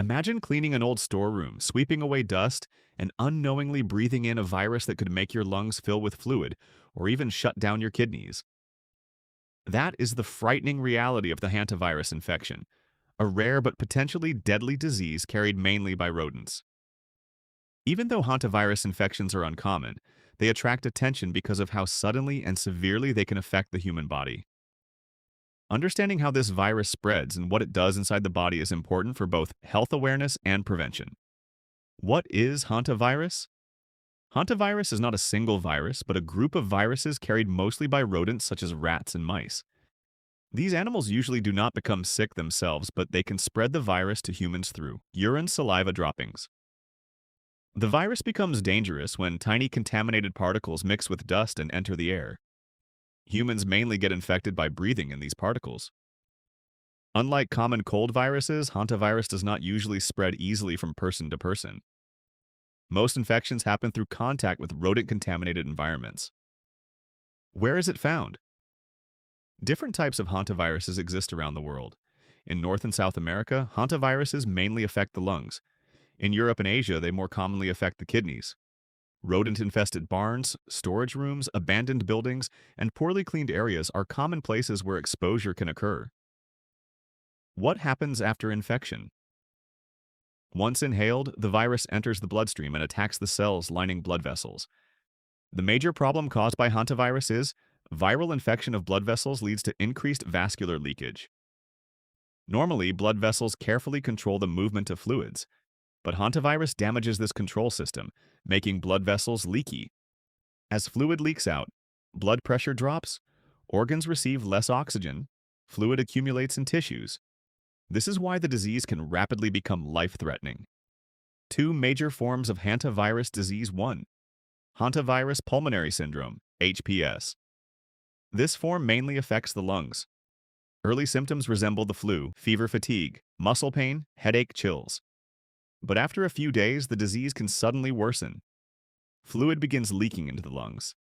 Imagine cleaning an old storeroom, sweeping away dust, and unknowingly breathing in a virus that could make your lungs fill with fluid or even shut down your kidneys. That is the frightening reality of the hantavirus infection, a rare but potentially deadly disease carried mainly by rodents. Even though hantavirus infections are uncommon, they attract attention because of how suddenly and severely they can affect the human body. Understanding how this virus spreads and what it does inside the body is important for both health awareness and prevention. What is hantavirus? Hantavirus is not a single virus, but a group of viruses carried mostly by rodents such as rats and mice. These animals usually do not become sick themselves, but they can spread the virus to humans through urine, saliva droppings. The virus becomes dangerous when tiny contaminated particles mix with dust and enter the air. Humans mainly get infected by breathing in these particles. Unlike common cold viruses, hantavirus does not usually spread easily from person to person. Most infections happen through contact with rodent-contaminated environments. Where is it found? Different types of hantaviruses exist around the world. In North and South America, hantaviruses mainly affect the lungs. In Europe and Asia, they more commonly affect the kidneys. Rodent-infested barns, storage rooms, abandoned buildings, and poorly cleaned areas are common places where exposure can occur. What happens after infection? Once inhaled, the virus enters the bloodstream and attacks the cells lining blood vessels. The major problem caused by hantavirus is viral infection of blood vessels leads to increased vascular leakage. Normally, blood vessels carefully control the movement of fluids, but hantavirus damages this control system, making blood vessels leaky. As fluid leaks out, blood pressure drops, organs receive less oxygen, fluid accumulates in tissues. This is why the disease can rapidly become life-threatening. Two major forms of hantavirus disease. 1. Hantavirus pulmonary syndrome, HPS. This form mainly affects the lungs. Early symptoms resemble the flu, fever, fatigue, muscle pain, headache, chills. But after a few days, the disease can suddenly worsen. Fluid begins leaking into the lungs.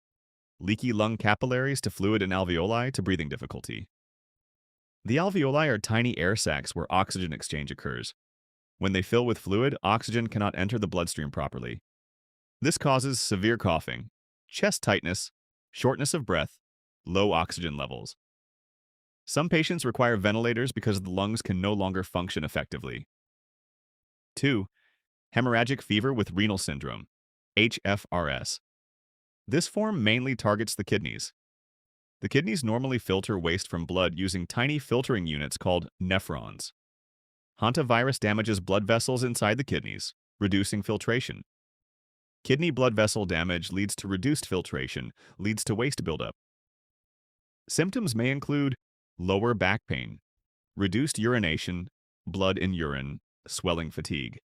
Leaky lung capillaries to fluid in alveoli to breathing difficulty. The alveoli are tiny air sacs where oxygen exchange occurs. When they fill with fluid, oxygen cannot enter the bloodstream properly. This causes severe coughing, chest tightness, shortness of breath, low oxygen levels. Some patients require ventilators because the lungs can no longer function effectively. 2. Hemorrhagic fever with renal syndrome, HFRS. This form mainly targets the kidneys. The kidneys normally filter waste from blood using tiny filtering units called nephrons. Hantavirus damages blood vessels inside the kidneys, reducing filtration. Kidney blood vessel damage leads to reduced filtration, leads to waste buildup. Symptoms may include lower back pain, reduced urination, blood in urine, swelling, fatigue.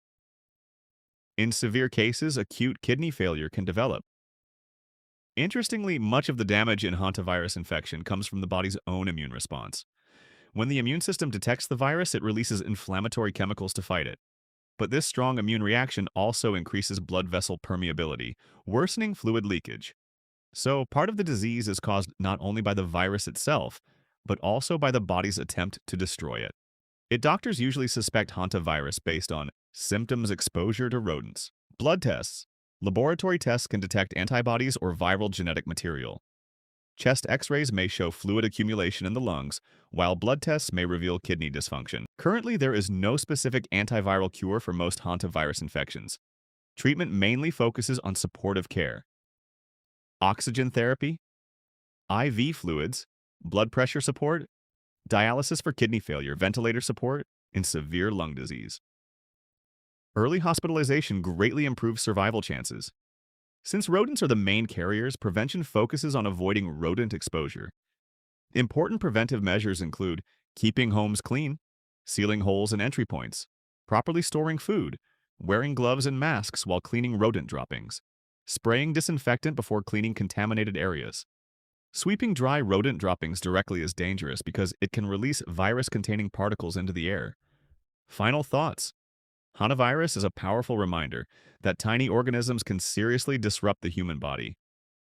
In severe cases, acute kidney failure can develop. Interestingly, much of the damage in hantavirus infection comes from the body's own immune response. When the immune system detects the virus, it releases inflammatory chemicals to fight it. But this strong immune reaction also increases blood vessel permeability, worsening fluid leakage. So, part of the disease is caused not only by the virus itself, but also by the body's attempt to destroy it. Doctors usually suspect hantavirus based on symptoms exposure to rodents. Blood tests. Laboratory tests can detect antibodies or viral genetic material. Chest x-rays may show fluid accumulation in the lungs, while blood tests may reveal kidney dysfunction. Currently, there is no specific antiviral cure for most hantavirus infections. Treatment mainly focuses on supportive care. Oxygen therapy, IV fluids, blood pressure support, dialysis for kidney failure, ventilator support, and severe lung disease. Early hospitalization greatly improves survival chances. Since rodents are the main carriers, prevention focuses on avoiding rodent exposure. Important preventive measures include keeping homes clean, sealing holes and entry points, properly storing food, wearing gloves and masks while cleaning rodent droppings, spraying disinfectant before cleaning contaminated areas. Sweeping dry rodent droppings directly is dangerous because it can release virus-containing particles into the air. Final thoughts. Hantavirus is a powerful reminder that tiny organisms can seriously disrupt the human body.